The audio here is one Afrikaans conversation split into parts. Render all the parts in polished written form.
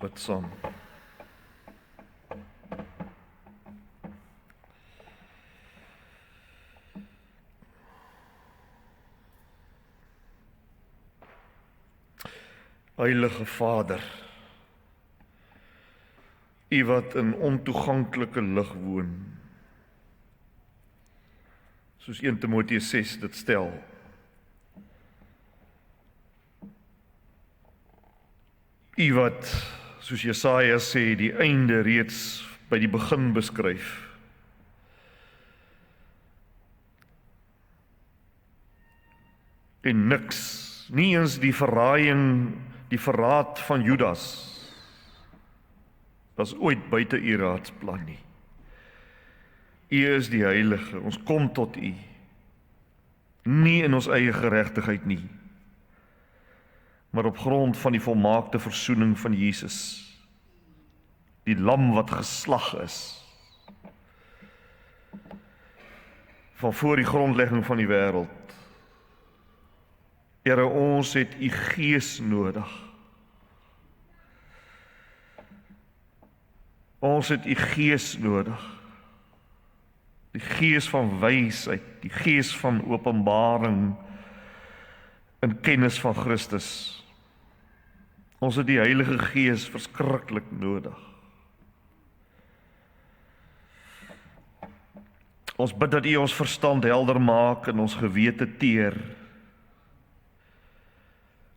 bid saam. Heilige Vader, U wat in ontoeganklike lig woon, soos 1 Timoteus 6 dit stel. U wat, soos Jesaja sê, die einde reeds by die begin beskryf. En niks, nie eens die verraaiing, die verraad van Judas, was ooit buite U raadsplan nie. U is die Heilige, ons kom tot U, nie in ons eie geregtigheid nie, maar op grond van die volmaakte versoening van Jesus, die lam wat geslag is, van voor die grondlegging van die wêreld. Here, ons het U Gees nodig. Ons het U Gees nodig. Die Gees van wysheid, die Gees van openbaring en kennis van Christus. Ons het die Heilige Gees verskriklik nodig. Ons bid dat U ons verstand helder maak en ons gewete teer,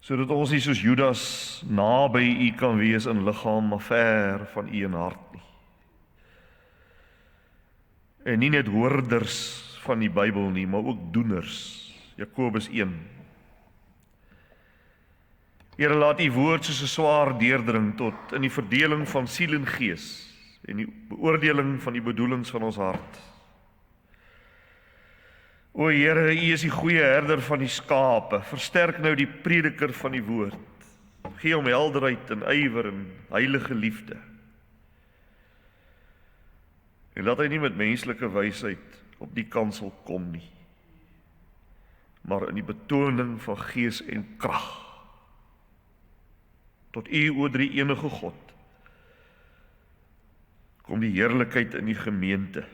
sodat ons nie soos Judas naby U kan wees in liggaam, maar ver van U in hart nie. En nie net hoorders van die Bybel nie, maar ook doeners. Jakobus 1. Here, laat U woord soos 'n swaard deurdring tot in die verdeling van siel en gees en die beoordeling van die bedoelings van ons hart. O Here, U is die goeie herder van die skape. Versterk nou die prediker van die woord. Gee hom helderheid en ywer en heilige liefde. En laat hy nie met menslike wysheid op die kansel kom nie, maar in die betoning van gees en krag. Tot U, o drie enige God, kom die heerlikheid in die gemeente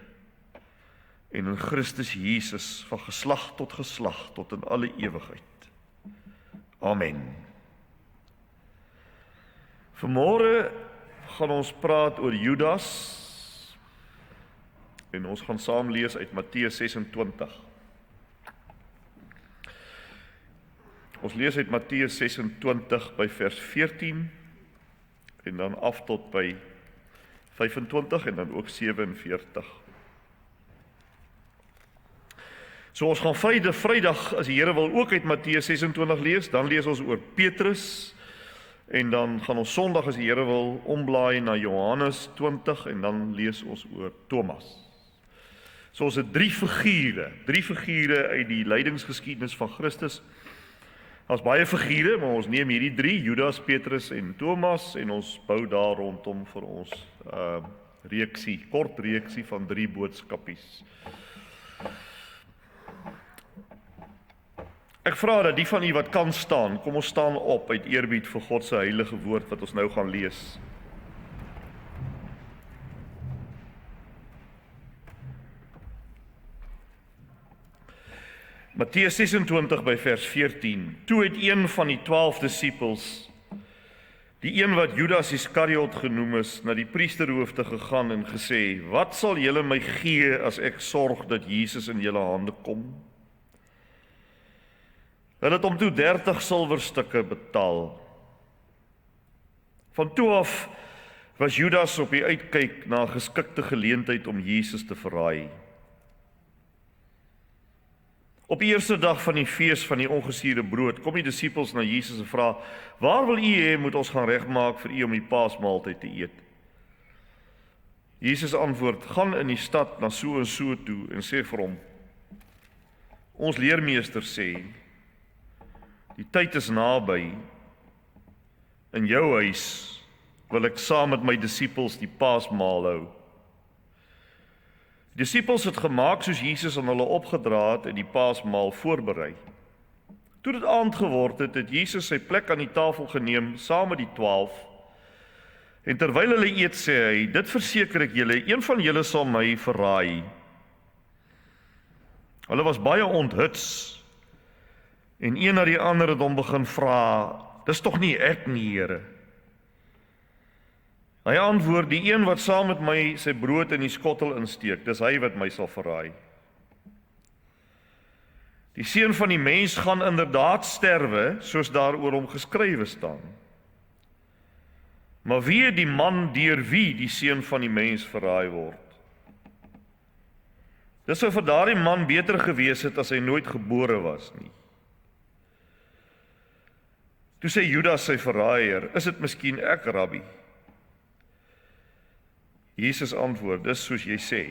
en in Christus Jesus van geslag tot in alle ewigheid. Amen. Vanmôre gaan ons praat oor Judas en ons gaan saam lees uit Matteus 26. Ons lees uit Matteus 26 by vers 14 en dan af tot by 25 en dan ook 47. So ons gaan Vrydag, as die Here wil, ook uit Matteus 26 lees, dan lees ons oor Petrus, en dan gaan ons Sondag, as die Here wil, omblaai na Johannes 20, en dan lees ons oor Thomas. So ons het drie figure uit die lydingsgeskiedenis van Christus. Daar's baie figure, maar ons neem hierdie drie, Judas, Petrus en Thomas, en ons bou daar rondom vir ons kort reeksie van 3 boodskapies. Ek vra dat die van u wat kan staan, kom ons staan op uit eerbied vir God se heilige woord wat ons nou gaan lees. Matteus 26 by vers 14. Toe het een van die 12 disippels, die een wat Judas Iskariot genoem is, na die priesterhoofde gegaan en gesê: "Wat sal julle my gee as ek sorg dat Jesus in julle hande kom?" Hulle het hom toe 30 silwerstukke betaal. Van toe af was Judas op die uitkyk na 'n geskikte geleentheid om Jesus te verraai. Op die eerste dag van die fees van die ongesuurde brood, kom die disippels na Jesus en vra: "Waar wil u hê moet ons gaan regmaak vir u om die Paasmaaltyd te eet?" Jesus antwoord: "Gaan in die stad na so en so toe en sê vir hom: Ons leermeester sê, die tyd is naby. In jou huis wil ek saam met my disippels die Paasmaal hou." Die disippels het gemaak soos Jesus aan hulle opgedra het en die Paasmaal voorberei. Toe dit aand geword het, het Jesus sy plek aan die tafel geneem saam met die 12. En terwyl hulle eet, sê hy, dit verseker ek julle, een van julle sal my verraai. Hulle was baie onthuts, en een na die ander het hom begin vra, dis tog nie ek nie, Here. Hy antwoord, die een wat saam met my sy brood in die skottel insteek, dis hy wat my sal verraai. Die seun van die mens gaan inderdaad sterwe, soos daar oor hom geskrywe staan. Maar wie die man deur wie die seun van die mens verraai word? Dis sou vir daardie man beter gewees het as hy nooit gebore was nie. Toe sê Judas sy verraaier, is dit miskien ek, Rabbi? Jesus antwoord, dis soos jy sê.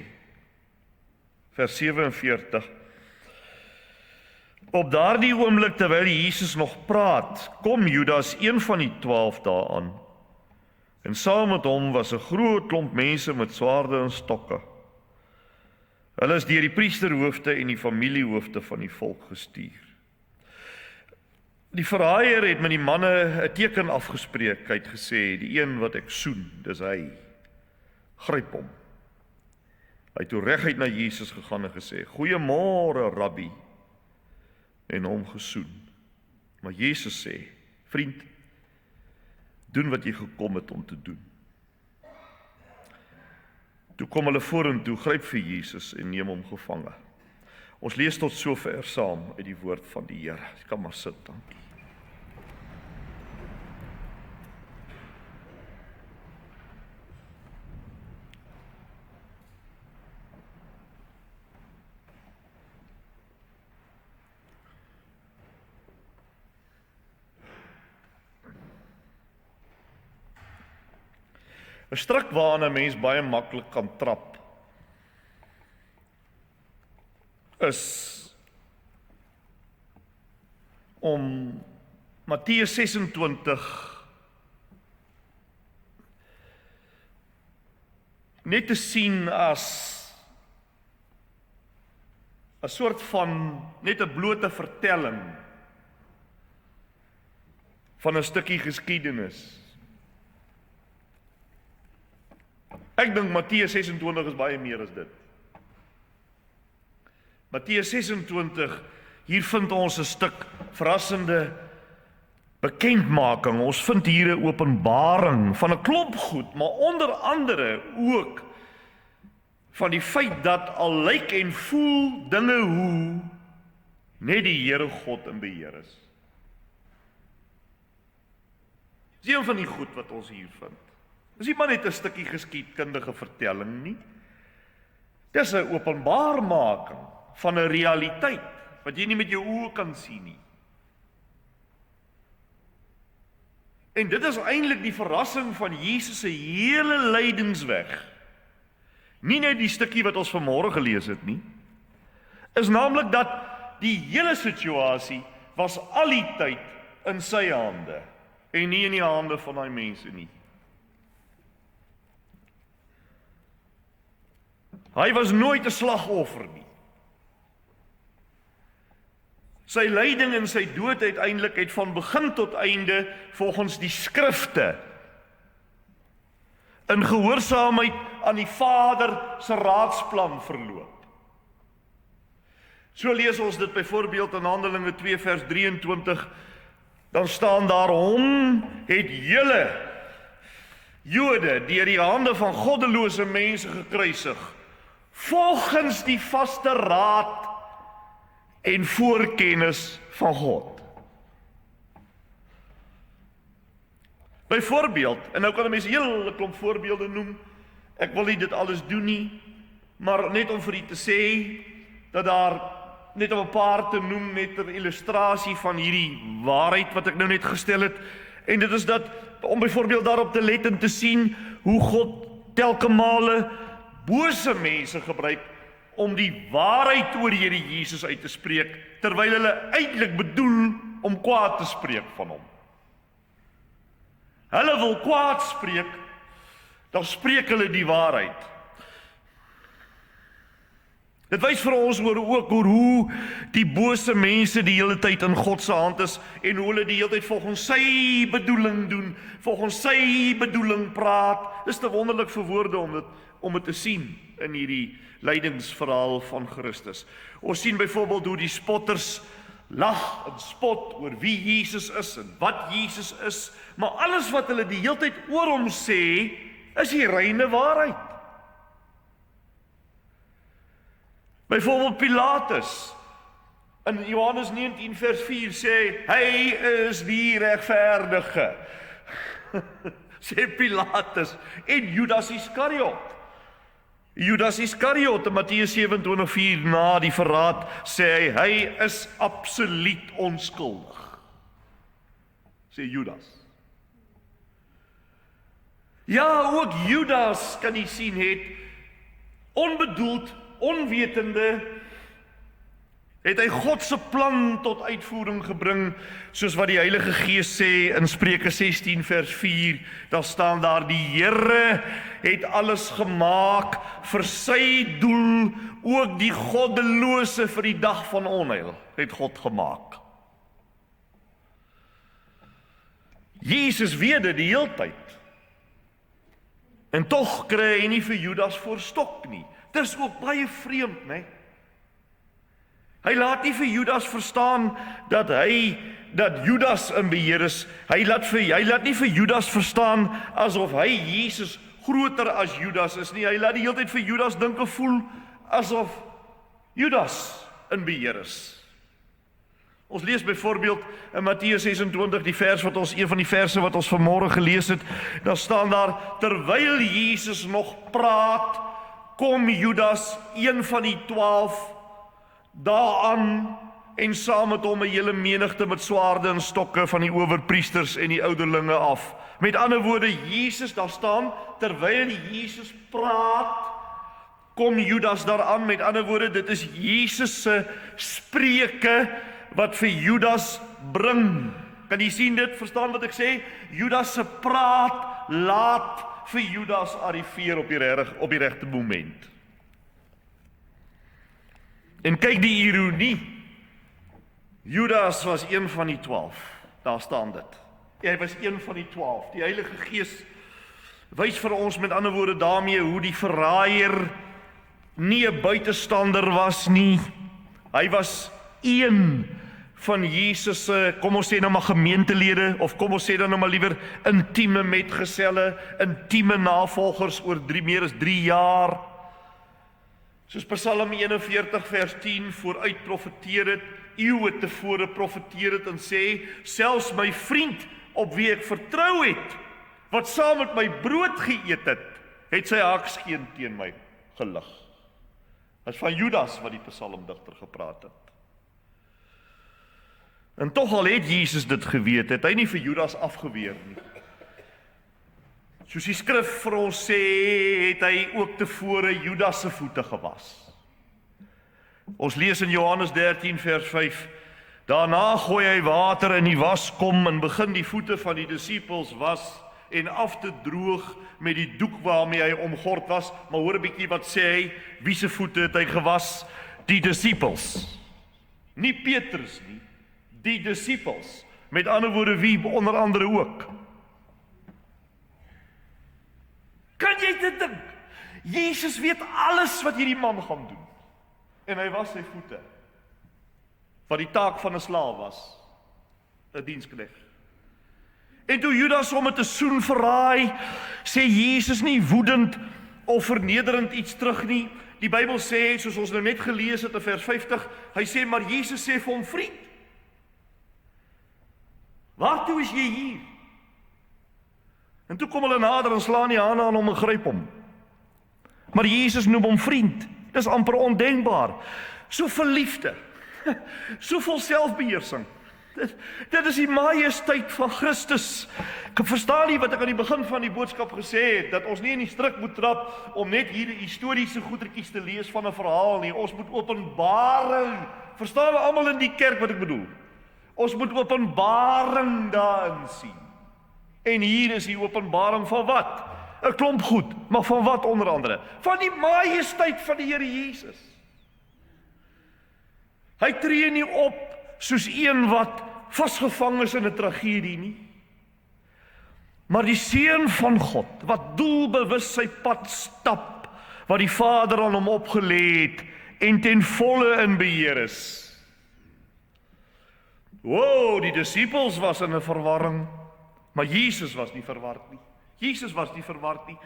Vers 47. Op daardie oomblik terwyl Jesus nog praat, kom Judas, een van die 12 daaraan. En saam met hom was 'n groot klomp mense met swaarde en stokke. Hulle is deur die priesterhoofde en die familiehoofde van die volk gestuur. Die verraaier het met die manne 'n teken afgespreek. Hy het gesê, die een wat ek soen, dis hy. Gryp hom. Hy het toe reguit na Jesus gegaan en gesê, goeiemôre, Rabbi, en hom gesoen. Maar Jesus sê, vriend, doen wat jy gekom het om te doen. Toe kom hulle vorentoe, gryp vir Jesus en neem hom gevange. Ons lees tot sover saam uit die woord van die Here. Jy kan maar sit, dankie. Een stryk waarna 'n mens baie maklik kan trap, is om Matteus 26 net te sien as 'n soort van net 'n blote vertelling van 'n stukkie geskiedenis. Ek dink Matteus 26 is baie meer as dit. Matteus 26, hier vind ons 'n stuk verrassende bekendmaking. Ons vind hier 'n openbaring van 'n klomp goed, maar onder andere ook van die feit dat al lyk en voel dinge hoe net die Here God in beheer is. Dis een van die goed wat ons hier vind. Dis nie maar net 'n stukkie geskiedkundige vertelling nie. Dis 'n openbaarmaking van 'n realiteit wat jy nie met jou oë kan sien nie. En dit is eintlik die verrassing van Jesus se hele lydensweg. Nie net die stukkie wat ons vanmôre gelees het nie. Is naamlik dat die hele situasie was al die tyd in sy hande en nie in die hande van daai mense nie. Hy was nooit 'n slagoffer nie. Sy lyding en sy dood uiteindelik het van begin tot einde volgens die skrifte in gehoorsaamheid aan die Vader se raadsplan verloop. So lees ons dit byvoorbeeld in Handelinge 2 vers 23, dan staan daar, hom het julle Jode deur die hande van goddelose mense gekruisig, volgens die vaste raad en voorkennis van God. Byvoorbeeld, en nou kan 'n mens 'n hele klomp voorbeelde noem, ek wil nie dit alles doen nie, maar net om vir u te sê, dat daar, net om 'n paar te noem, net 'n illustrasie van hierdie waarheid wat ek nou net gestel het, en dit is dat, om byvoorbeeld daarop te let en te sien, hoe God telke male bose mense gebruik om die waarheid oor Here Jesus uit te spreek, terwyl hulle eintlik bedoel om kwaad te spreek van hom. Hulle wil kwaad spreek, dan spreek hulle die waarheid. Dit wys vir ons ook oor hoe die bose mense die hele tyd in God se hand is en hoe hulle die hele tyd volgens sy bedoeling doen, volgens sy bedoeling praat. Dis te wonderlik vir woorde om dit te sien in hierdie lydingsverhaal van Christus. Ons sien byvoorbeeld hoe die spotters lag en spot oor wie Jesus is en wat Jesus is, maar alles wat hulle die hele tyd oor hom sê, is die reine waarheid. Byvoorbeeld Pilatus, in Johannes 19 vers 4 sê, hy is die regverdige, sê Pilatus, en Judas Iskariot. Judas Iskariot in Matteus 27:4 na die verraad sê hy is absoluut onskuldig. Sê Judas. Ja, ook Judas kan jy sien het onbedoeld, onwetende, het hy God se plan tot uitvoering gebring, soos wat die Heilige Gees sê in Spreuke 16 vers 4, daar staan daar, die Here het alles gemaak vir sy doel, ook die goddelose vir die dag van onheil, het God gemaak. Jesus weet dit die hele tyd, en tog kry hy nie vir Judas voorstok nie. Dis ook baie vreemd, né? Hy laat nie vir Judas verstaan dat Judas in beheer is. Hy laat nie vir Judas verstaan asof hy Jesus groter as Judas is nie. Hy laat die hele tyd vir Judas dink en voel asof Judas in beheer is. Ons lees byvoorbeeld in Matteus 26 een van die verse wat ons vanmôre gelees het. Daar staan daar, terwyl Jesus nog praat, kom Judas, een van die 12, daaraan en saam met hom 'n hele menigte met swaarde en stokke van die owerpriesters en die ouderlinge af. Met ander woorde, Jesus, daar staan, terwyl Jesus praat, kom Judas daaraan. Met ander woorde, dit is Jesus se spreuke wat vir Judas bring. Kan jy sien dit? Verstaan wat ek sê? Judas se praat laat vir Judas arriveer op die regte moment. En kyk die ironie. Judas was een van die 12. Daar staan dit. Hy was een van die 12. Die Heilige Gees wys vir ons met ander woorde daarmee hoe die verraaier nie 'n buitestander was nie. Hy was een van Jesus se, kom ons sê nou maar gemeentelede, of kom ons sê dan nou maar liewer intieme metgeselle, intieme navolgers oor meer as 3 jaar. Soos Psalm 41 vers 10 vooruit profeteer het, eeue tevore profeteer het en sê, selfs my vriend op wie ek vertrou het, wat saam met my brood geëet het sy hakskeen teen my gelig. Dit is van Judas wat die psalmdigter gepraat het. En tog al het Jesus dit geweet, het hy nie vir Judas afgeweer nie. Soos die skrif vir ons sê, het hy ook tevore Judas se voete gewas. Ons lees in Johannes 13 vers 5, daarna gooi hy water in die waskom en begin die voete van die disippels was en af te droog met die doek waarmee hy omgord was. Maar hoor 'n bietjie wat sê hy, wie se voete het hy gewas? Die disippels. Nie Petrus nie, die disippels. Met ander woorde, wie onder andere ook. Kan jy dit dink? Jesus weet alles wat hierdie man gaan doen. En hy was sy voete. Wat die taak van 'n slaaf was. 'n diensknegt. En toe Judas hom met 'n soen verraai, sê Jesus nie woedend of vernederend iets terug nie. Die Bybel sê, soos ons nou net gelees het in vers 50, hy sê, maar Jesus sê vir hom, vriend, waartoe is jy hier? En toe kom hulle nader en slaan die hande aan hom en gryp hom. Maar Jesus noem hom vriend. Dis amper ondenkbaar. So verliefde, so vol selfbeheersing. Dit is die majesteit van Christus. Ek verstaan nie wat ek aan die begin van die boodskap gesê het, dat ons nie in die struik moet trap om net hier historiese goedertjies te lees van 'n verhaal nie. Ons moet openbaring, verstaan we almal in die kerk wat ek bedoel? Ons moet openbaring daarin sien. En hier is die openbaring van wat? 'n klomp goed, maar van wat onder andere? Van die majesteit van die Here Jesus. Hy tree nie op soos een wat vasgevang is in 'n tragedie nie. Maar die Seun van God, wat doelbewus sy pad stap, wat die Vader aan hom opgelê het, en ten volle in beheer is. Wow, die disippels was in 'n verwarring, maar Jesus was nie verward nie. Jesus was nie verward nie.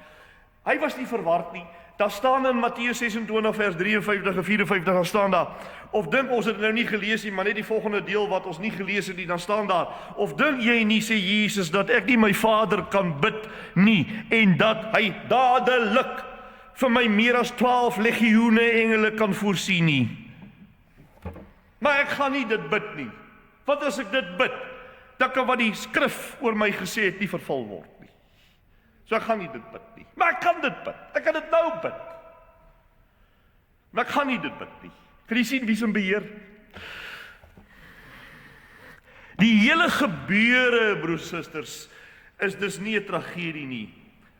Hy was nie verward nie. Daar staan in Matteus 26 vers 53 en 54, daar staan daar, of dink ons het nou nie gelees nie, maar net die volgende deel wat ons nie gelees het nie, dan staan daar, of dink jy nie, sê Jesus, dat ek nie my Vader kan bid nie, en dat hy dadelik vir my meer as 12 legioene engele kan voorsien nie. Maar ek gaan nie dit bid nie. Wat as ek dit bid? Dan kan wat die skrif oor my gesê het nie vervul word nie. So ek gaan nie dit bid nie. Maar ek kan dit bid. Ek kan dit nou bid. Maar ek gaan nie dit bid nie. Kan jy sien wie se beheer? Die hele gebeure, broers en susters, is dus nie 'n tragedie nie.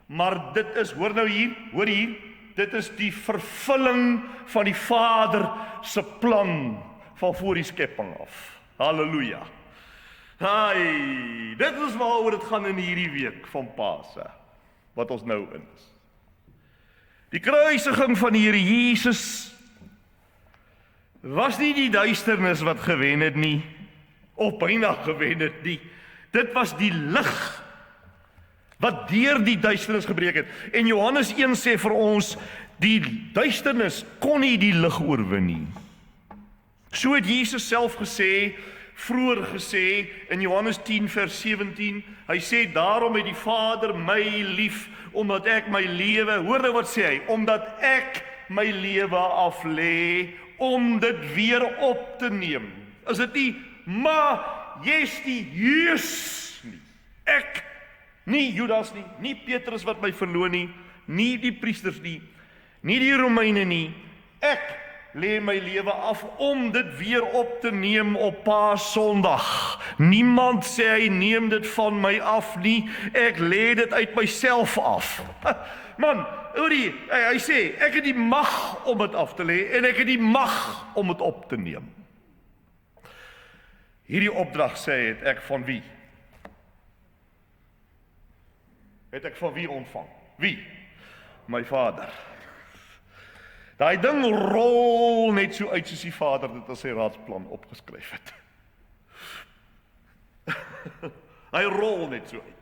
Maar dit is, hoor nou hier, dit is die vervulling van die Vader se plan van voor die skepping af. Halleluja. Hi, dit is waaroor dit gaan in hierdie week van Pasen, wat ons nou in is. Die kruisiging van die Here Jesus was nie die duisternis wat gewen het nie, of byna gewen het nie. Dit was die lig wat deur die duisternis gebreek het. En Johannes 1 sê vir ons, die duisternis kon nie die lig oorwin nie. So het Jesus self gesê, vroeër gesê, in Johannes 10 vers 17, hy sê, daarom het die Vader my lief, omdat ek my lewe, hoor nou wat sê hy, omdat ek my lewe aflê, om dit weer op te neem. Is dit nie, maar jy's die Jezus nie, ek, nie Judas nie, nie Petrus wat my verloon nie, nie die priesters nie, nie die Romeine nie, ek lê my lewe af om dit weer op te neem op Paasondag. Niemand sê hy neem dit van my af nie, ek lê dit uit myself af. Man, hoorie, hy sê, ek het die mag om dit af te lê en ek het die mag om dit op te neem. Hierdie opdrag sê, het ek van wie? Het ek van wie ontvang? Wie? My Vader. Daai ding rol net so uit soos die Vader dit as sy raadsplan opgeskryf het. Hy rol net so uit.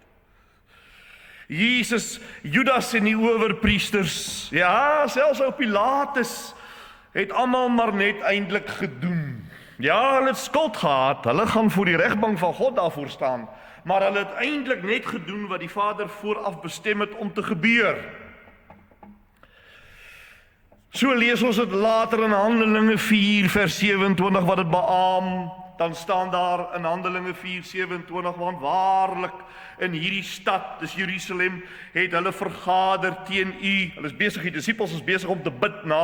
Jesus, Judas en die owerpriesters, ja, selfs ou Pilatus, het almal maar net eintlik gedoen. Ja, hulle het skuld gehad, hulle gaan voor die regbank van God daarvoor staan, maar hulle het eintlik net gedoen wat die Vader vooraf bestem het om te gebeur. So lees ons dit later in Handelinge 4 vers 27 wat dit beaam, dan staan daar in Handelinge 4:27, want waarlik in hierdie stad, dis Jerusalem, het hulle vergader teen u. Hulle is besig, die disippels is besig om te bid na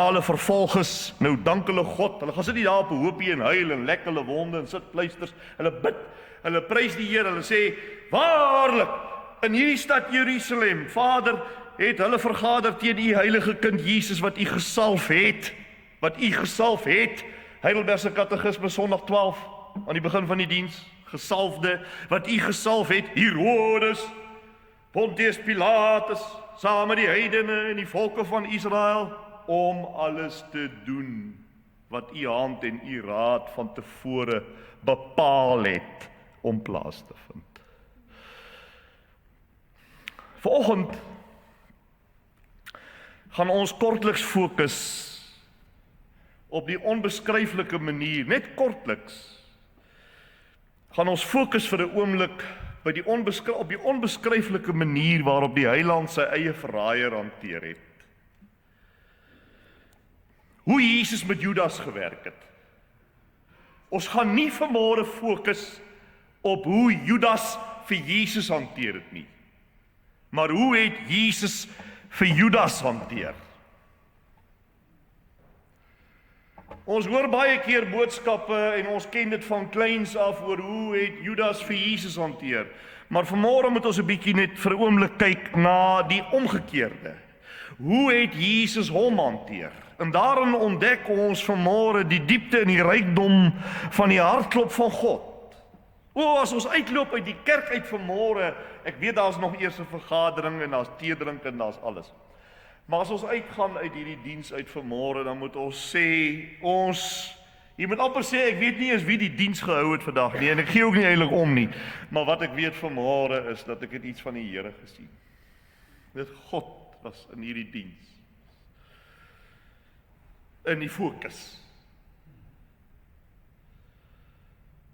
hulle vervolges. Nou dank hulle God. Hulle gaan sit nie daar op 'n hoopie en huil en lek hulle wonde en sit pleisters. Hulle bid. Hulle prys die Here. Hulle sê, waarlik in hierdie stad Jerusalem, Vader, het hulle vergader teen u heilige kind Jesus wat u gesalf het. Wat u gesalf het. Heidelbergse Katekisme Sondag 12 aan die begin van die diens, gesalfde, wat u gesalf het, Herodes, Pontius Pilatus, saam met die heidene en die volke van Israel, om alles te doen wat u hand en u raad van tevore bepaal het om plaas te vind. Vanoggend gaan ons kortliks fokus op die onbeskryflike manier, net kortliks, gaan ons fokus vir 'n oomblik op die onbeskryflike manier waarop die Heiland sy eie verraaier hanteer het. Hoe Jesus met Judas gewerk het. Ons gaan nie vanmôre fokus op hoe Judas vir Jesus hanteer het nie, maar hoe het Jesus vir Judas hanteer? Ons hoor baie keer boodskappe en ons ken dit van kleins af oor hoe het Judas vir Jesus hanteer. Maar vanmôre moet ons 'n bietjie net vir 'n oomblik kyk na die omgekeerde. hoe het Jesus hom hanteer? En daarin ontdek ons vanmôre die diepte en die rykdom van die hartklop van God. As ons uitloop uit die kerk uit vanmôre, ek weet daar's nog eers 'n vergadering en daar's teedrink en daar's alles. Maar as ons uitgaan uit hierdie diens uit vanmôre, dan moet ons sê, jy moet amper sê, ek weet nie eens wie die diens gehou het vandag nie, en ek gee ook nie eintlik om nie, maar wat ek weet vanmôre is, dat ek het iets van die Here gesien. Dat God was in hierdie diens. In die fokus.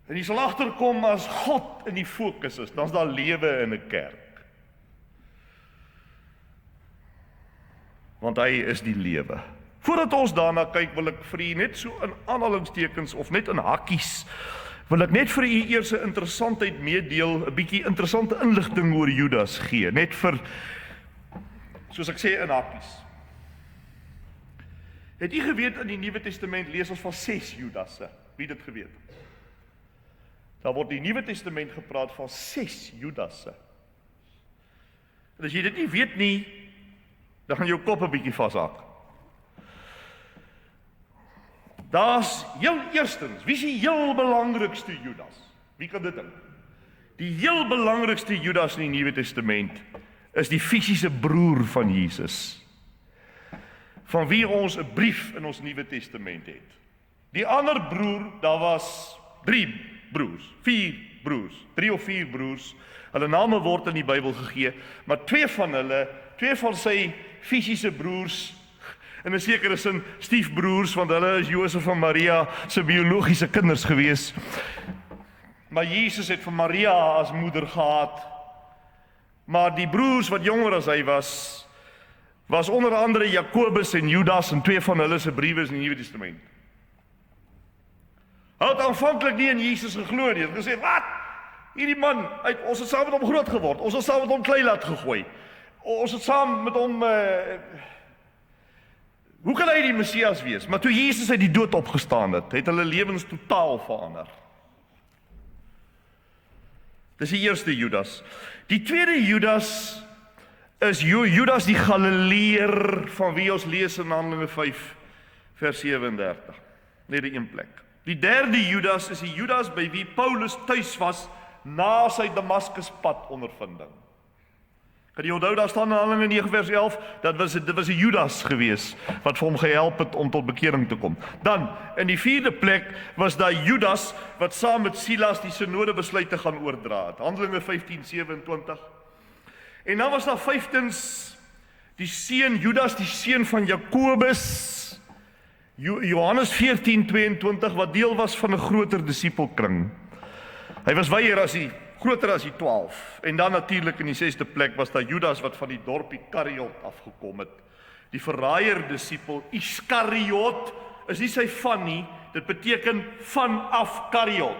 En jy sal agterkom as God in die fokus is, dan is daar lewe in 'n kerk. Want hy is die lewe. Voordat ons daarna kyk, wil ek vir u net so in aanhalingstekens of net in hakkies, wil ek net vir u eers 'n interessantheid meedeel, 'n bietjie interessante inligting oor Judas gee, net vir, soos ek sê, in hakkies. Het u geweet in die Nuwe Testament lees ons van 6 Judasse? Wie het dit geweet? Daar word in die Nuwe Testament gepraat van 6 Judasse. En as jy dit nie weet nie, dan gaan jou kop 'n bietjie vashak. Daar's heel eerstens, wie is die heel belangrikste Judas? Wie kan dit dink? Die heel belangrikste Judas in die Nuwe Testament is die fisiese broer van Jesus, van wie ons 'n brief in ons Nuwe Testament het. Die ander broer, daar was 3 broers, 4 broers, 3 of 4 broers. Hulle name word in die Bybel gegee, maar 2 van sy fisiese broers, in 'n sekere sin stiefbroers, want hulle is Josef en Maria se biologiese kinders gewees. Maar Jesus het vir Maria as moeder gehad. Maar die broers wat jonger as hy was onder andere Jakobus en Judas, en 2 van hulle se briewe is in die Nuwe Testament. Hy het aanvanklik nie in Jesus geglo nie. Hy het gesê, wat? Hierdie man, ons het saam met hom groot geword. Ons het saam met hom klei laat gegooi. Ons het saam met hom... hoe kan hy die Messias wees? Maar toe Jesus uit die dood opgestaan het hulle lewens totaal verander. Dis die eerste Judas. Die tweede Judas is Judas die Galileër, van wie ons lees in Handelinge 5 vers 37. Net die een plek. Die derde Judas is die Judas by wie Paulus tuis was na sy Damaskuspad ondervinding. Kan jy onthou, daar staan in Handelinge 9 vers 11, dit was 'n Judas gewees, wat vir hom gehelp het om tot bekering te kom. Dan, in die vierde plek, was daar Judas, wat saam met Silas die synode besluit te gaan oordra het. Handelinge 15:27. En dan was daar vyftens, die seun Judas, die seun van Jakobus, Johannes 14:22, wat deel was van 'n groter disipelkring. Hy was groter as die 12. En dan natuurlik in die 6de plek was daar Judas wat van die dorpie Kariot afgekom het. Die verraaier disipel Iskariot is nie sy van nie, dit beteken vanaf Kariot.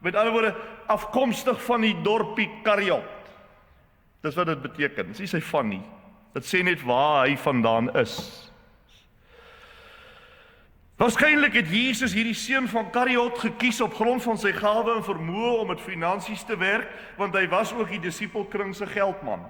Met ander woorde, afkomstig van die dorpie Kariot. Dis wat dit beteken, dis nie sy van nie. Dit sê net waar hy vandaan is. Waarskynlik het Jesus hierdie seun van Kariot gekies op grond van sy gawe en vermoë om met finansies te werk, want hy was ook die disipelkring se geldman.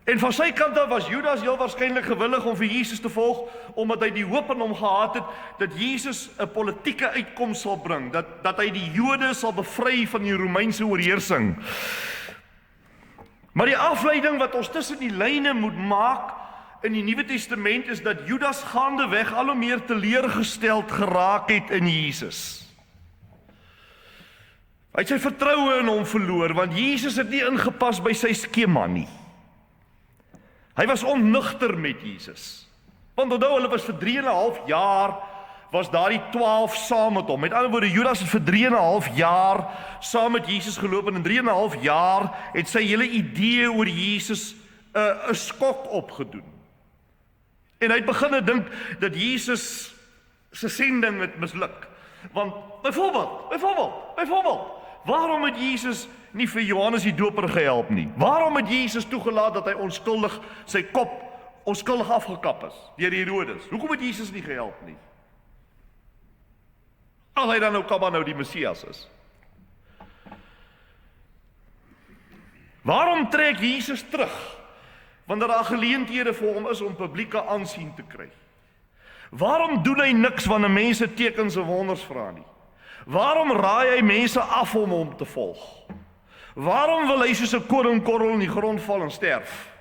En van sy kant af was Judas heel waarskynlik gewillig om vir Jesus te volg, omdat hy die hoop in hom gehad het, dat Jesus 'n politieke uitkoms sal bring, dat hy die Jode sal bevry van die Romeinse oorheersing. Maar die afleiding wat ons tussen die lyne moet maak, in die Nuwe Testament is dat Judas gaandeweg al hoe meer teleurgesteld geraak het in Jesus. Hy het sy vertroue in hom verloor, want Jesus het nie ingepas by sy skema nie. Hy was onnugter met Jesus. Want onthou, hulle was vir 3,5 jaar, was daar die 12 saam met hom. Met ander woorde, Judas het vir 3,5 jaar saam met Jesus geloop, en in 3,5 jaar het sy hele idee oor Jesus 'n skok opgedoen. En hy het begin dink dat Jesus se sending het misluk. Want byvoorbeeld, waarom het Jesus nie vir Johannes die Doper gehelp nie? Waarom het Jesus toegelaat dat hy sy kop onskuldig afgekap is deur Herodes? Hoekom het Jesus nie gehelp nie? As hy dan nou die Messias is. Waarom trek Jesus terug wanneer daar geleenthede vir hom is om publieke aansien te kry? Waarom doen hy niks wanneer mense tekens en wonders vra nie? Waarom raai hy mense af om hom te volg? Waarom wil hy soos 'n koringkorrel in die grond val en sterf?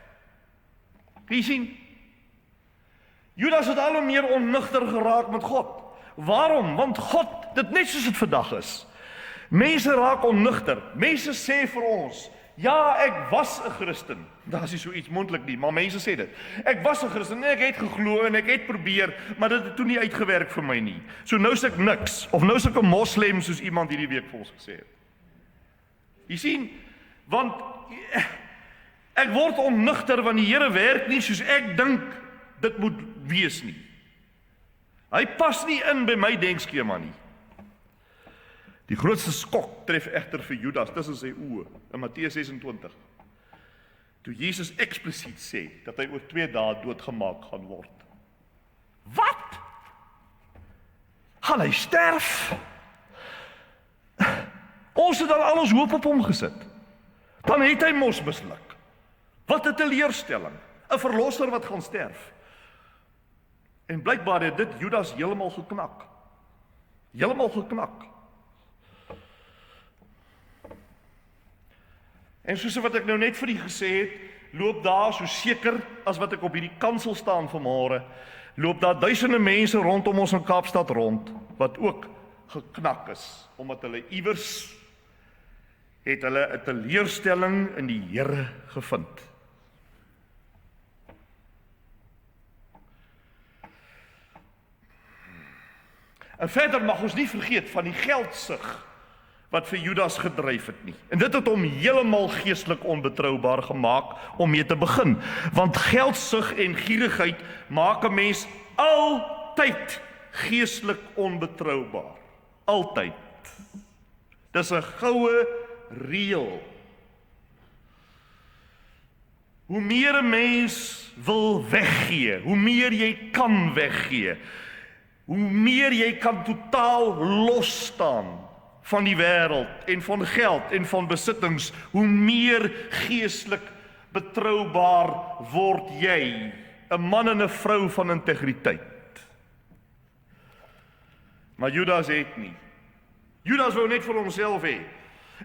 Jy sien, Judas het al hoe meer onnugter geraak met God. Waarom? Want God, dit net soos dit vandag is. Mense raak onnugter. Mense sê vir ons, ja, ek was 'n Christen. Daar is nie so iets moontlik nie, maar mense sê dit. Ek was 'n Christen, ek het geglo en ek het probeer, maar dit het toe nie uitgewerk vir my nie. So nou is ek niks, of nou is ek 'n moslem soos iemand hierdie week vir ons gesê het. Jy sien, want ek word onnugter want die Here werk nie soos ek dink dit moet wees nie. Hy pas nie in by my denkskema nie. Die grootste skok tref egter vir Judas tussen sy oë in Matteus 26. Toe Jesus eksplisiet sê dat hy oor 2 dae doodgemaak gaan word. Wat? Gaan hy sterf? Ons het dan al ons hoop op hom gesit. Dan het hy mos misluk. Wat 'n teleurstelling. 'n Verlosser wat gaan sterf. En blykbaar het dit Judas heeltemal geknak. Heeltemal geknak. En soos wat ek nou net vir u gesê het, loop daar so seker as wat ek op hierdie kansel staan vanmôre, loop daar duisende mense rondom ons in Kaapstad rond, wat ook geknak is, omdat hulle iewers het hulle 'n teleurstelling in die Here gevind. En verder mag ons nie vergeet van die geldsug wat vir Judas gedryf het nie. En dit het hom heeltemal geestelik onbetroubaar gemaak om mee te begin. Want geldsug en gierigheid maak 'n mens altyd geestelik onbetroubaar. Altyd. Dis 'n goue reël. Hoe meer 'n mens wil weggee, hoe meer jy kan weggee, hoe meer jy kan totaal los staan van die wêreld en van geld en van besittings, hoe meer geestelik betroubaar word jy, 'n man en 'n vrou van integriteit. Maar Judas het nie. Judas wou net vir homself hê.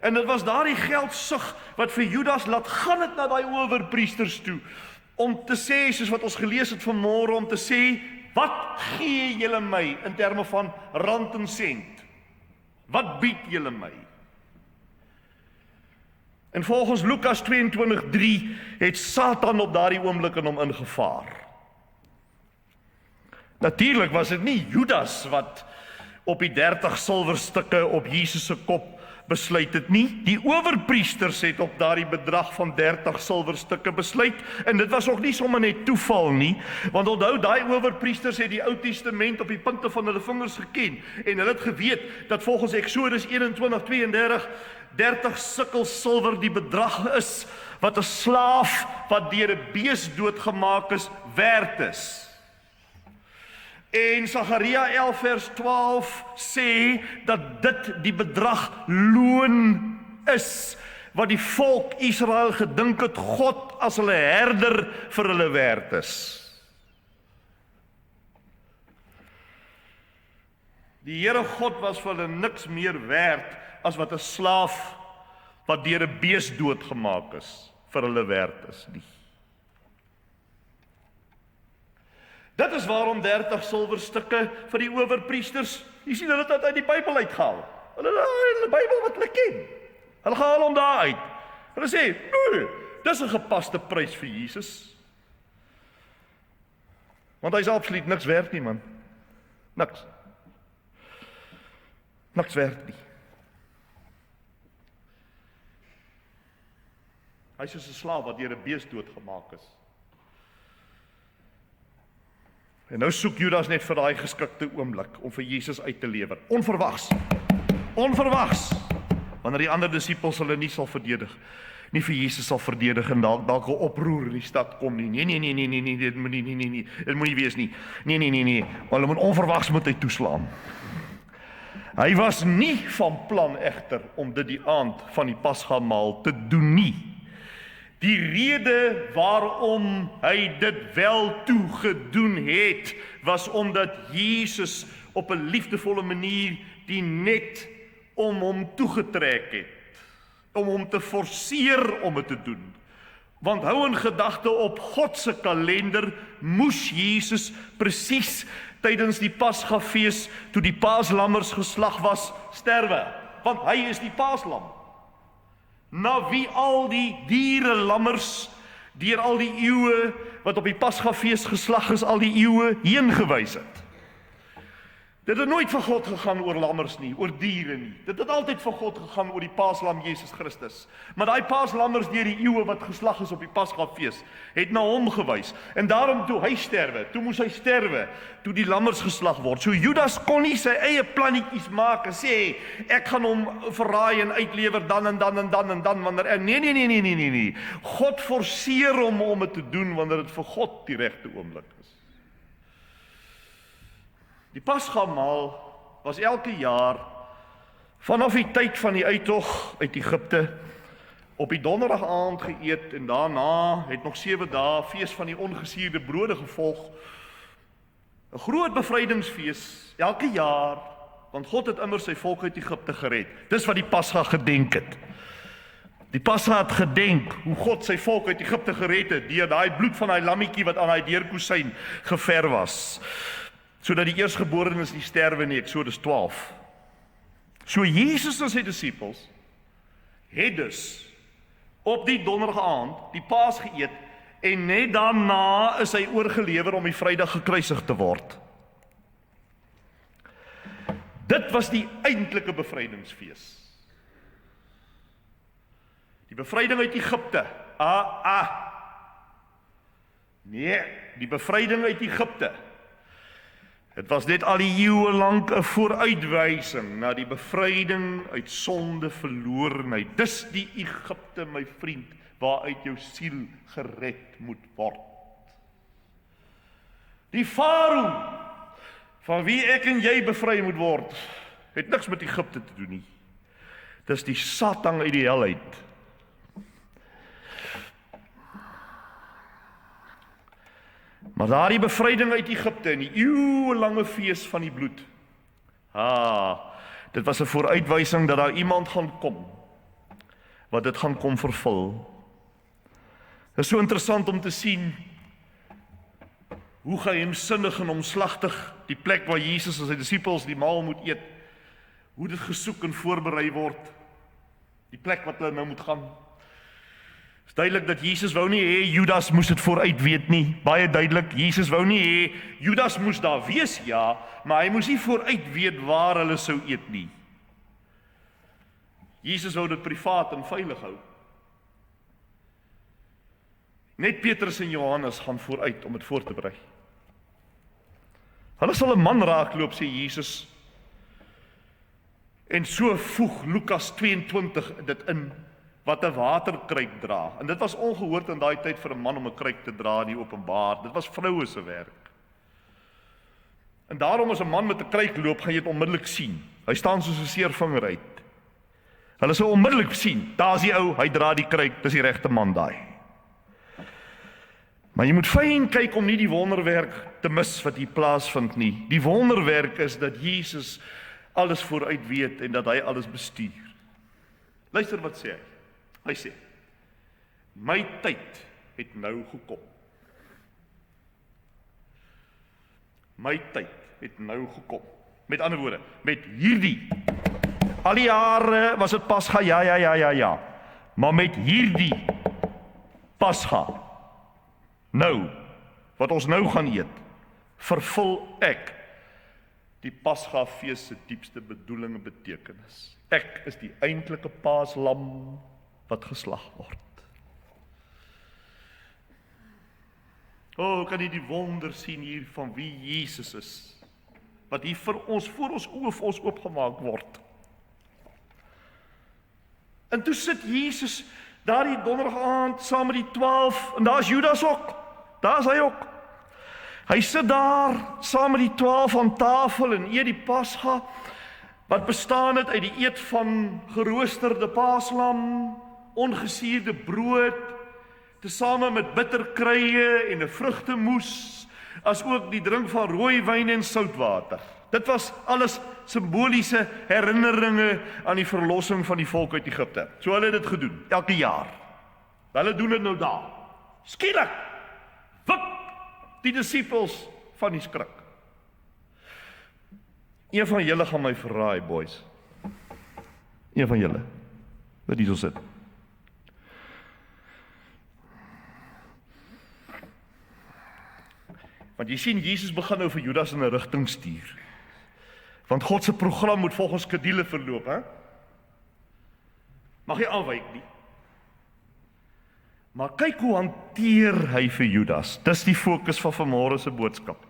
En dit was daardie geldsug wat vir Judas laat gaan het na daai owerpriesters toe, om te sê, soos wat ons gelees het vanmôre, om te sê, wat gee julle my in terme van rand en sent? Wat bied julle my? En volgens Lukas 22:3 het Satan op daardie oomblik in hom ingevaar. Natuurlik was dit nie Judas wat op die 30 silwerstukke op Jesus se kop besluit het nie. Die owerpriesters het op daardie bedrag van 30 silwerstukke besluit, en dit was ook nie sommer net toeval nie, want onthou, daai owerpriesters het die Ou Testament op die punte van hulle vingers geken, en hulle het geweet dat volgens Eksodus 21:32 30 sikkel silwer die bedrag is wat 'n slaaf wat deur 'n bees doodgemaak is werd is. En Sagaria 11 vers 12 sê dat dit die bedrag loon is wat die volk Israel gedink het God as hulle herder vir hulle werd is. Die Here God was vir hulle niks meer werd as wat 'n slaaf wat deur 'n bees doodgemaak is vir hulle werd is nie. Dit is waarom 30 silwerstukke vir die owerpriesters, jy sien hulle het dit uit die Bybel uitgehaal. Hulle het die Bybel wat hulle ken. Hulle gehaal hom daar uit. Hulle sê, nee, dis 'n gepaste prys vir Jesus. Want hy is absoluut niks werd nie, man. Niks. Niks werd nie. Hy is soos 'n slaaf wat deur 'n bees doodgemaak is. En nou soek Judas net vir daai geskikte oomblik om vir Jesus uit te lewer. Onverwags. Onverwags. Wanneer die ander disippels hulle nie sal verdedig, nie vir Jesus sal verdedig en dalk 'n oproer in die stad kom nie. Nee, dit moet nie, dit moet nie wees nie. Nee. Maar hulle moet onverwags moet hy toeslaan. Hy was nie van plan egter om dit die aand van die Pasgamaal te doen nie. Die rede waarom hy dit wel toegedoen het, was omdat Jesus op 'n liefdevolle manier die net om hom toegetrek het, om hom te forceer om dit te doen. Want hou in gedagte, op God se kalender moes Jesus presies tydens die Pasgafees, toe die paaslammers geslag was, sterwe, want hy is die paaslam. Na wie al die dierelammers deur al die eeue wat op die Pasgafees geslag is, al die eeue heen gewys het. Dit het nooit van God gegaan oor lammers nie, oor diere nie. Dit het altyd van God gegaan oor die paaslam Jesus Christus. Maar daai paaslammers deur die eeue wat geslag is op die Pasgafees, het na hom gewys. En daarom toe hy sterwe, toe moes hy sterwe, toe die lammers geslag word. So Judas kon nie sy eie plannetjies maak en sê, ek gaan hom verraai en uitlewer dan en dan en dan en dan, wanneer nee. God forceer hom om dit te doen, wanneer dit vir God die regte oomblik is. Die Pasgamaal was elke jaar, vanaf die tyd van die uittog uit Egipte, op die donderdag aand geëet, en daarna het nog 7 dae fees van die ongesuurde brode gevolg. 'n Groot bevrydingsfees, elke jaar, want God het immer sy volk uit Egipte gered. Dis wat die Pasga gedenk het. Die Pasga het gedenk hoe God sy volk uit Egipte gered het, deur daai bloed van daai lammetjie wat aan daai deurkusyn gever was, sodat die eerstgeborenes nie sterwe nie, Eksodus 12. So Jesus en sy disippels het dus op die donderdag aand die Paas geëet, en net daarna is hy oorgelewer om die Vrydag gekruisig te word. Dit was die eintlike bevrydingsfees. Die bevryding uit Egipte. Nee, die bevryding uit Egipte. Het was net al die eeue lank 'n vooruitwysing na die bevryding uit sonde verlorenheid. Dis die Egipte, my vriend, waaruit jou siel gered moet word. Die Farao, van wie ek en jy bevry moet word, het niks met Egipte te doen nie. Dis die Satan uit die hel uit. Maar daardie bevryding uit Egipte en die eeuwelange fees van die bloed, dit was 'n vooruitwysing dat daar iemand gaan kom, wat dit gaan kom vervul. Dit is so interessant om te sien, hoe geheimsinnig en omslagtig die plek waar Jesus en sy disippels die maal moet eet, hoe dit gesoek en voorberei word, die plek wat hulle nou moet gaan. Het is duidelik dat Jesus wou nie hê Judas moes dit vooruit weet nie, baie duidelik, Jesus wou nie hê Judas moes daar wees, ja, maar hy moes nie vooruit weet waar hulle sou eet nie. Jesus wou dit privaat en veilig hou. Net Petrus en Johannes gaan vooruit om dit voor te berei. Hulle sal 'n man raakloop, sê Jesus. En so voeg Lukas 22 dit in, wat 'n waterkruik dra. En dit was ongehoord in daai tyd vir 'n man om 'n kruik te dra in die openbaar. Dit was vroue se werk. En daarom as 'n man met 'n kruik loop, gaan jy dit onmiddellik sien. Hy staan soos 'n seervinger uit. Hulle sou onmiddellik sien, daar's die ou, hy dra die kruik, dis die regte man daai. Maar jy moet fyn kyk om nie die wonderwerk te mis wat hier plaasvind nie. Die wonderwerk is dat Jesus alles vooruit weet en dat hy alles bestuur. Luister wat sê hy. Hy sê, my tyd het nou gekom. My tyd het nou gekom. Met ander woorde, met hierdie. Al die jare was dit Pasga, ja. Maar met hierdie Pasga, nou, wat ons nou gaan eet, vervul ek die Pasgafees se diepste bedoeling en betekenis. Ek is die eintlike paaslam wat geslag word. Kan jy die wonder sien hier van wie Jesus is, wat hier vir ons, voor ons oë vir ons oopgemaak word. En toe sit Jesus daar die donderdag aand saam met die 12, en daar's Judas ook, daar's hy ook. Hy sit daar saam met die 12 aan tafel en eet die Pasga, wat bestaan het uit die eet van geroosterde paaslam, ongesuurde brood tesame met bitterkrye en 'n vrugtemoes, as ook die drink van rooi wyn en soutwater. Dit was alles simboliese herinneringe aan die verlossing van die volk uit Egipte. So hulle het dit gedoen, elke jaar. Hulle doen dit nou daar. Skielik, wip, die disippels van die skrik. Een van julle gaan my verraai, boys. Een van julle, wat hier so sit. Want jy sien, Jesus begin nou vir Judas in 'n rigting stuur. Want God se program moet volgens skedule verloop, hè? Mag jy afwyk nie. Maar kyk hoe hanteer hy vir Judas. Dis die fokus van vanmôre se boodskap.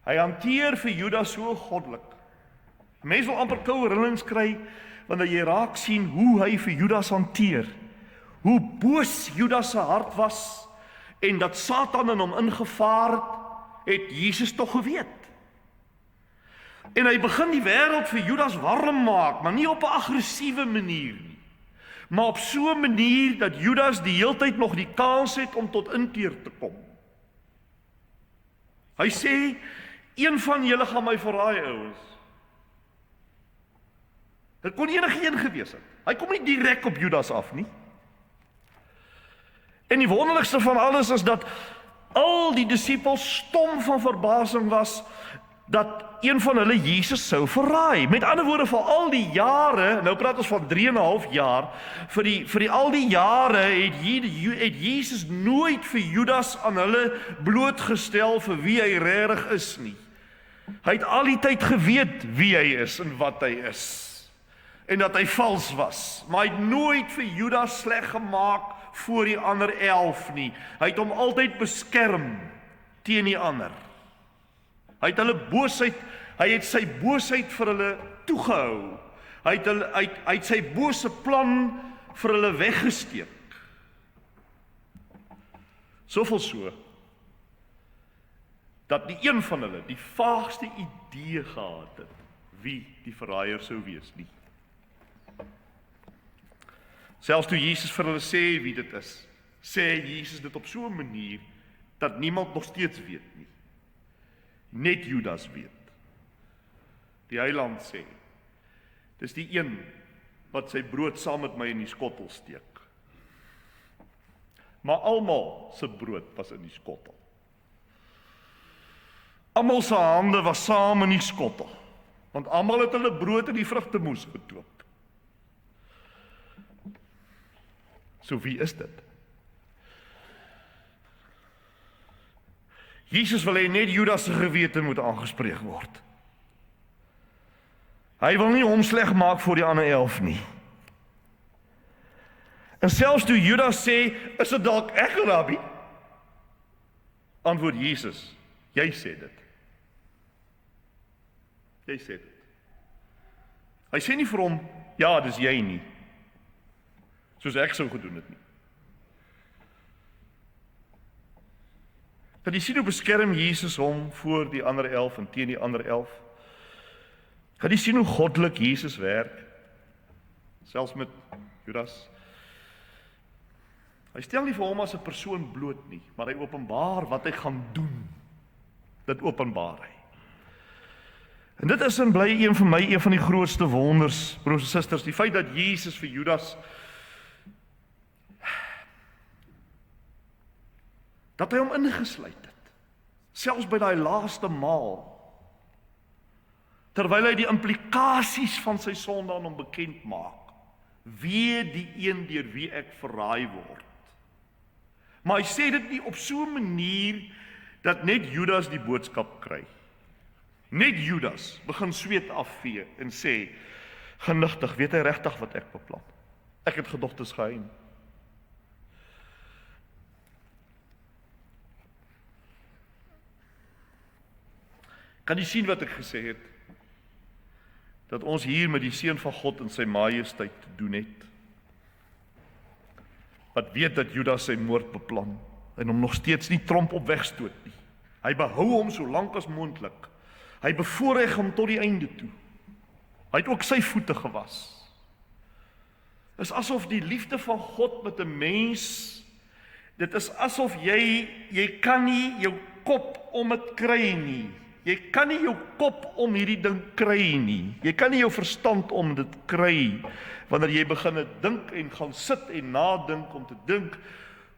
Hy hanteer vir Judas so goddelik. Mense wil amper koue rillings kry wanneer jy raak sien hoe hy vir Judas hanteer. Hoe boos Judas se hart was en dat Satan in hom ingevaar het Jesus tog geweet. En hy begin die wêreld vir Judas warm maak, maar nie op 'n aggressiewe manier nie, maar op so 'n manier dat Judas die heeltyd nog die kans het om tot inkeer te kom. Hy sê, een van julle gaan my verraai, ouens. Dit kon enige een gewees het. Hy kom nie direk op Judas af nie. En die wonderlikste van alles is dat al die disippels stom van verbasing was dat een van hulle Jesus sou verraai. Met ander woorde, vir al die jare, nou praat ons van 3,5 jaar, vir al die jare het Jesus nooit vir Judas aan hulle blootgestel vir wie hy regtig is nie. Hy het al die tyd geweet wie hy is en wat hy is. En dat hy vals was. Maar hy het nooit vir Judas sleg gemaak voor die ander 11 nie. Hy het hom altyd beskerm teen die ander. Hy het sy boosheid vir hulle toegehou. Hy het sy bose plan vir hulle weggesteek. Soveel so, dat die een van hulle die vaagste idee gehad het, wie die verraaier sou wees nie. Selfs toe Jesus vir hulle sê wie dit is, sê Jesus dit op so 'n manier, dat niemand nog steeds weet nie. Net Judas weet. Die Heiland sê, dis die een wat sy brood saam met my in die skottel steek. Maar almal se brood was in die skottel. Almal se hande was saam in die skottel, want almal het hulle brood in die vrugtemoes gedoop. So wie is dit? Jesus wil hê net Judas se gewete moet aangespreek word. Hy wil nie hom sleg maak voor die ander 11 nie. En selfs toe Judas sê, is dit dalk ek, Rabbi? Antwoord Jesus, jy sê dit. Jy sê dit. Hy sê nie vir hom, ja, dis jy nie. Soos ek sou gedoen het nie. Kan jy sien hoe beskerm Jesus hom voor die ander 11 en teen die ander 11? Kan jy sien hoe goddelik Jesus werk? Selfs met Judas. Hy stel nie vir hom as 'n persoon bloot nie, maar hy openbaar wat hy gaan doen. Dit openbaar hy. En dit is en bly een van die grootste wonders, broers en susters, die feit dat Jesus vir Judas dat hy hom ingesluit het, selfs by daai laaste maal, terwyl hy die implikasies van sy sonde aan hom bekend maak, weet die een deur wie ek verraai word. Maar hy sê dit nie op so 'n manier dat net Judas die boodskap kry. Net Judas begin sweet afvee en sê, genigtig, weet hy regtig wat ek beplan? Ek het gedog dit is geheim. Kan jy sien wat ek gesê het? Dat ons hier met die Seun van God in sy majesteit te doen het. Wat weet dat Judas sy moord beplan en hom nog steeds nie tromp op wegstoot nie. Hy behou hom so lank as moontlik. Hy bevoorreg hom tot die einde toe. Hy het ook sy voete gewas. is asof die liefde van God met 'n mens, dit is asof jy kan nie jou kop om dit kry nie. Jy kan nie jou kop om hierdie ding kry nie. Jy kan nie jou verstand om dit kry, wanneer jy begin dink en gaan sit en nadink om te dink,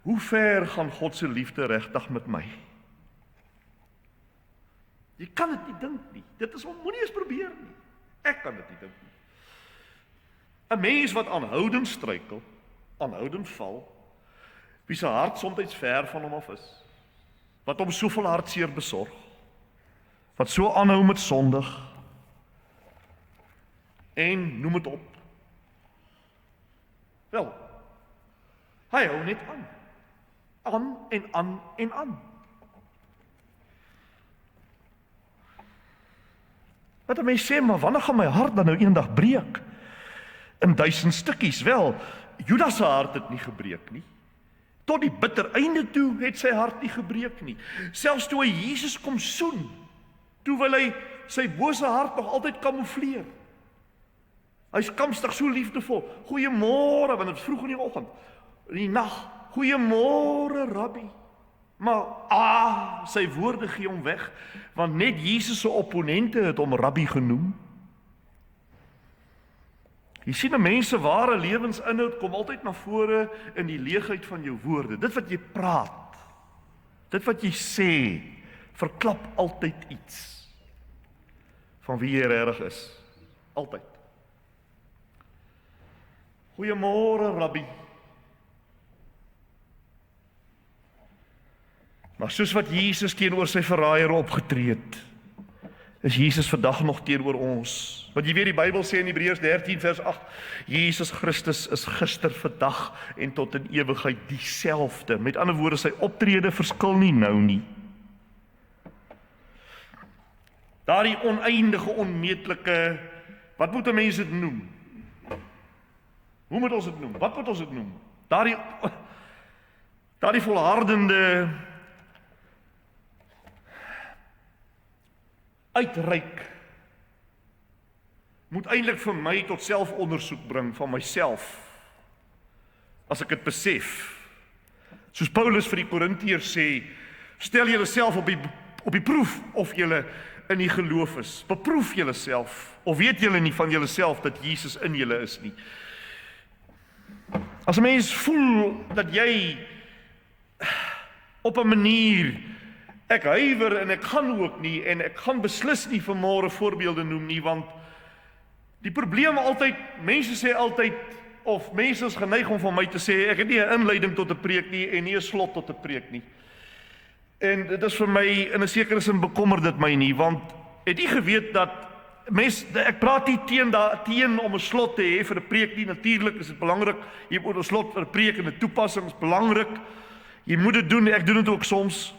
hoe ver gaan God se liefde regtig met my? Jy kan dit nie dink nie. Dit is moenie eens probeer nie. Ek kan dit nie dink nie. 'n Mens wat aanhoudend struikel, aanhoudend val, wie se hart soms ver van hom af is, wat hom soveel hartseer besorg, wat so aanhou met sondig, en noem dit op. Wel, hy hou net aan. Aan en aan en aan. Wat 'n mens sê, maar wanneer gaan my hart dan nou eendag breek? In 1000 stukkies. Wel, Judas se hart het nie gebreek nie. Tot die bitter einde toe het sy hart nie gebreek nie. Selfs toe hy Jesus kom soen, toe wil hy sy bose hart nog altyd kamoufleer. Hy's kamstig so liefdevol. Goeiemôre, want dit is vroeg in die oggend. In die nag, goeiemôre Rabbi. Maar sy woorde gee hom weg, want net Jesus se opponente het hom Rabbi genoem. Jy sien 'n mens se ware lewensinhoud kom altyd na vore in die leegheid van jou woorde. Dit wat jy praat, dit wat jy sê, verklap altyd iets van wie jy regtig is. Altyd. Goeiemôre Rabbi. Maar soos wat Jesus teenoor sy verraaier opgetree het, is Jesus vandag nog teenoor ons. Want jy weet die Bybel sê in Hebreërs 13 vers 8, Jesus Christus is gister, vandag en tot in ewigheid dieselfde. Met ander woorde, sy optrede verskil nie nou nie. Daardie oneindige, onmeetlike, wat moet 'n mens dit noem? Hoe moet ons dit noem? Wat moet ons dit noem? Daardie volhardende uitreik moet eintlik vir my tot selfondersoek bring van myself, as ek dit besef. Soos Paulus vir die Korintiërs sê, stel julleself op die proef of julle in die geloof is. Beproef julleself, of weet julle nie van julleself dat Jesus in julle is nie. As 'n mens voel dat jy op 'n manier, ek huiwer en ek gaan ook nie, en ek gaan beslis nie vanmôre voorbeelde noem nie, want die probleem altyd, mense sê altyd, of mense is geneig om van my te sê, ek het nie 'n inleiding tot 'n preek nie, en nie 'n slot tot 'n preek nie. En dit is vir my, in 'n sekere sin bekommer dit my nie, want het jy geweet dat, ek praat nie teen om 'n slot te hê vir 'n preek nie, natuurlik is dit belangrik, jy moet 'n slot vir 'n preek en 'n toepassing is belangrik, jy moet dit doen, ek doen dit ook soms,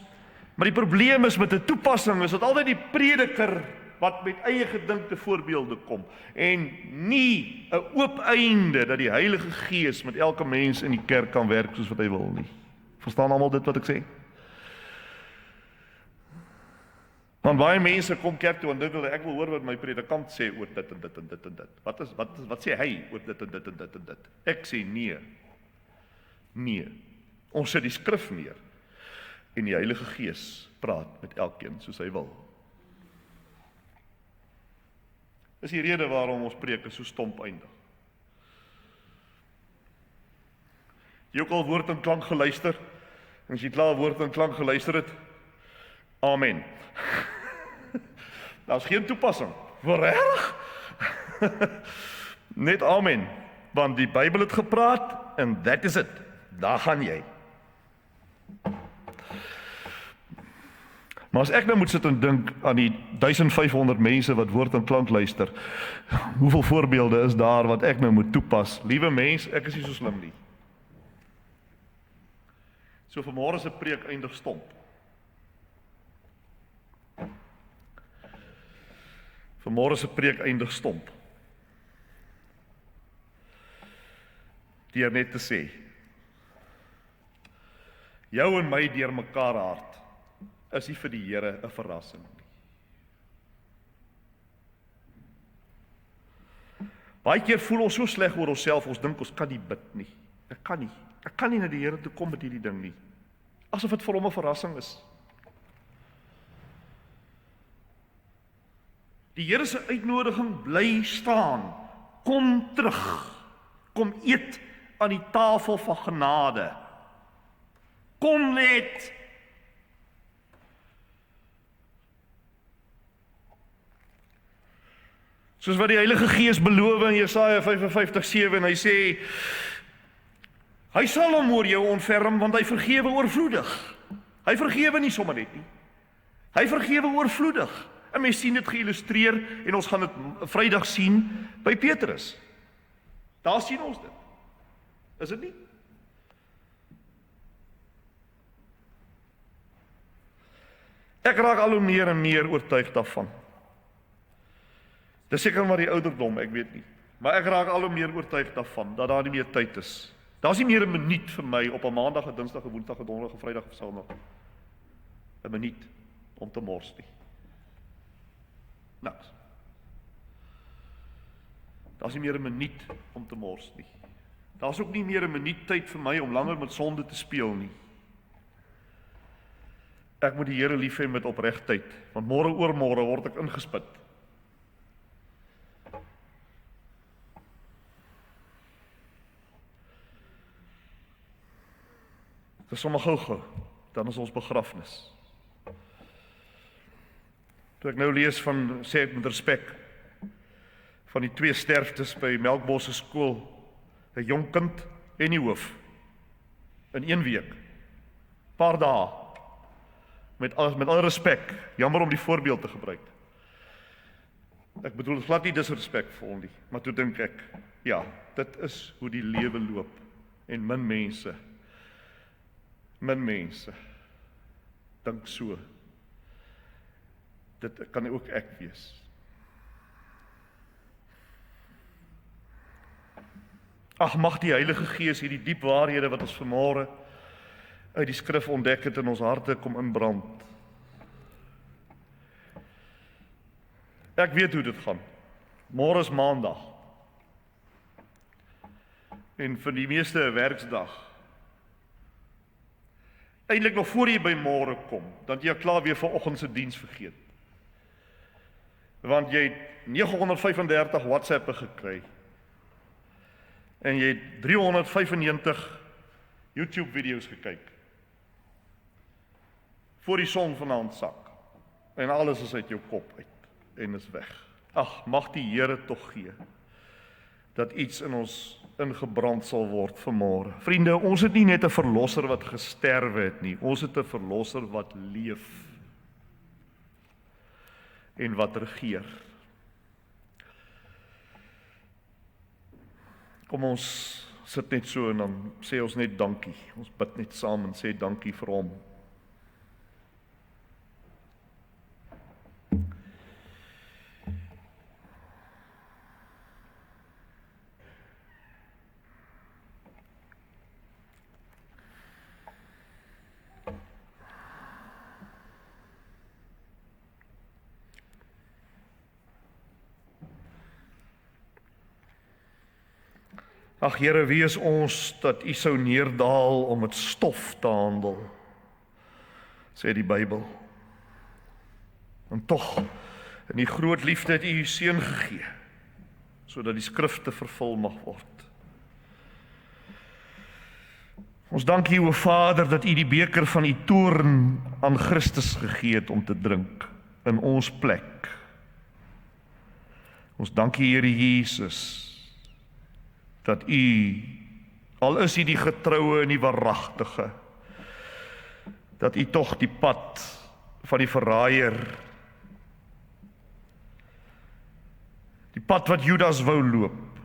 maar die probleem is met 'n toepassing, is dat altyd die prediker wat met eie gedinkte voorbeelde kom, en nie 'n oop einde dat die Heilige Gees met elke mens in die kerk kan werk soos wat hy wil nie. Verstaan almal dit wat ek sê? Want baie mense kom kerk toe en dink hulle, ek wil hoor wat my predikant sê oor dit en dit en dit en dit. Wat sê hy oor dit en dit en dit en dit? Ek sê nee. Nee. Ons sit die skrif neer en die Heilige Gees praat met elkeen soos hy wil. Dis die rede waarom ons preke so stomp eindig. Jy ook al woord en klank geluister, en as jy klaar woord en klank geluister het, amen. Daar is geen toepassing. Regtig? Net amen. Want die Bybel het gepraat, en that is it. Daar gaan jy. Maar as ek nou moet sit en dink aan die 1500 mense wat woord en klank luister, hoeveel voorbeelde is daar wat ek nou moet toepas? Liewe mens, ek is nie so slim nie. So vanmôre se preek eindig stomp. Vanmôre se preek eindig stomp. Deur net te sê, jou en my deur mekaar hart, is nie vir die Here 'n verrassing nie. Baie keer voel ons so sleg oor onsself, ons dink ons kan nie bid nie. Ek kan nie na die Here toe kom met hierdie ding nie. Asof dit vir hom 'n verrassing is. Die Here se uitnodiging bly staan. Kom terug. Kom eet aan die tafel van genade. Kom net. Soos wat die Heilige Gees beloof in Jesaja 55:7 en hy sê, hy sal hom oor jou ontferm, want hy vergewe oorvloedig. Hy vergewe nie sommer net nie. Hy vergewe oorvloedig. En mens sien dit geïllustreer en ons gaan dit Vrydag sien by Petrus. Daar sien ons dit. Is dit nie? Ek raak al hoe meer en meer oortuig daarvan. Dis seker maar die ouderdom, ek weet nie. Maar ek raak al hoe meer oortuig daarvan, dat daar nie meer tyd is. Daar is nie meer 'n minuut vir my op 'n maandag, 'n dinsdag, 'n woensdag, 'n donderdag, 'n vrydag of Sondag. 'n minuut om te mors nie. Niks. Daar is nie meer 'n minuut om te mors nie. Daar is ook nie meer 'n minuut tyd vir my om langer met sonde te speel nie. Ek moet die Here lief hê met opregtheid, want môre oormôre word ek ingespit. Dis sommer gou, dan is ons begrafnis. Toe ek nou lees van, sê ek met respek, van die 2 sterftes by Melkbosse skool, 'n jong kind en die hoof, in 1 week, paar dae, met al respek, jammer om die voorbeeld te gebruik. Ek bedoel, glad nie disrespekvol nie, maar toe dink ek, ja, dit is hoe die lewe loop, en min mense, dink so. Dit kan ook ek wees. Ag, mag die Heilige Gees hierdie diep waarhede wat ons vanmôre uit die skrif ontdek het in ons harte kom inbrand. Ek weet hoe dit gaan. Môre is Maandag. En vir die meeste 'n werksdag. Eintlik nog voor jy by môre kom, dan jy klaar weer vanoggend se diens vergeet. Want jy het 935 WhatsAppe gekry. En jy het 395 YouTube video's gekyk. Voor die son vanaand sak. En alles is uit jou kop uit. En is weg. Ag, mag die Here tog gee dat iets in ons ingebrand sal word vanmôre. Vriende, ons het nie net 'n verlosser wat gesterwe het nie. Ons het 'n verlosser wat leef. En wat regeer. Kom ons sit net so en dan sê ons net dankie. Ons bid net saam en sê dankie vir hom. Ag Here, wie is ons dat U sou neerdaal om met stof te handel, sê die Bybel. En tog, in die groot liefde het U U seun gegee, sodat die skrifte vervul mag word. Ons dank U, o Vader, dat U die beker van U toorn aan Christus gegee het om te drink in ons plek. Ons dank U, Here Jesus, dat U, al is U die getroue en die waaragtige, dat U tog die pad van die verraaier, die pad wat Judas wou loop,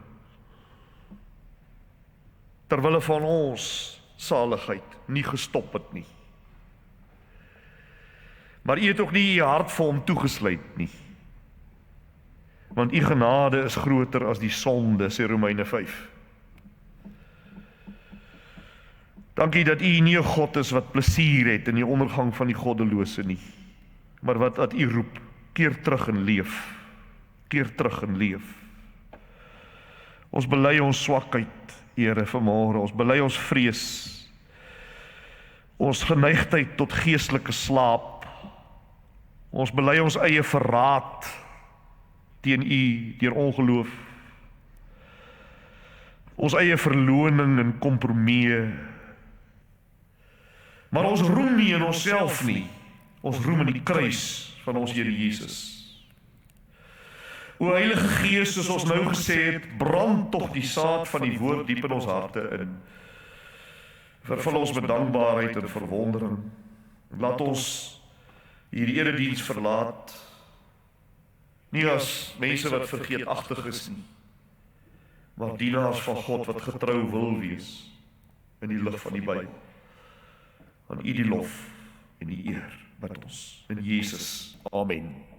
terwille van ons saligheid, nie gestop het nie. Maar U het ook nie U hart vir hom toegesluit nie. Want U genade is groter as die sonde, sê Romeine 5. Dankie dat U nie 'n God is wat plesier het in die ondergang van die goddelose nie, maar wat U roep, keer terug en leef, keer terug en leef. Ons bely ons swakheid, Here, vanmôre. Ons bely ons vrees. Ons geneigtheid tot geestelike slaap. Ons bely ons eie verraad teen U deur ongeloof. Ons eie verloning en kompromie. Maar ons roem nie in onsself nie. Ons roem in die kruis van ons Here Jesus. O Heilige Gees, soos ons nou gesê het, brand tog die saad van die woord diep in ons harte in. Vervul ons met dankbaarheid en verwondering. Laat ons hierdie erediens verlaat, nie as mense wat vergeetachtig is nie, maar dienaars van God wat getrou wil wees in die lig van die Bybel. Aan U die lof en die eer met ons. In Jesus. Amen.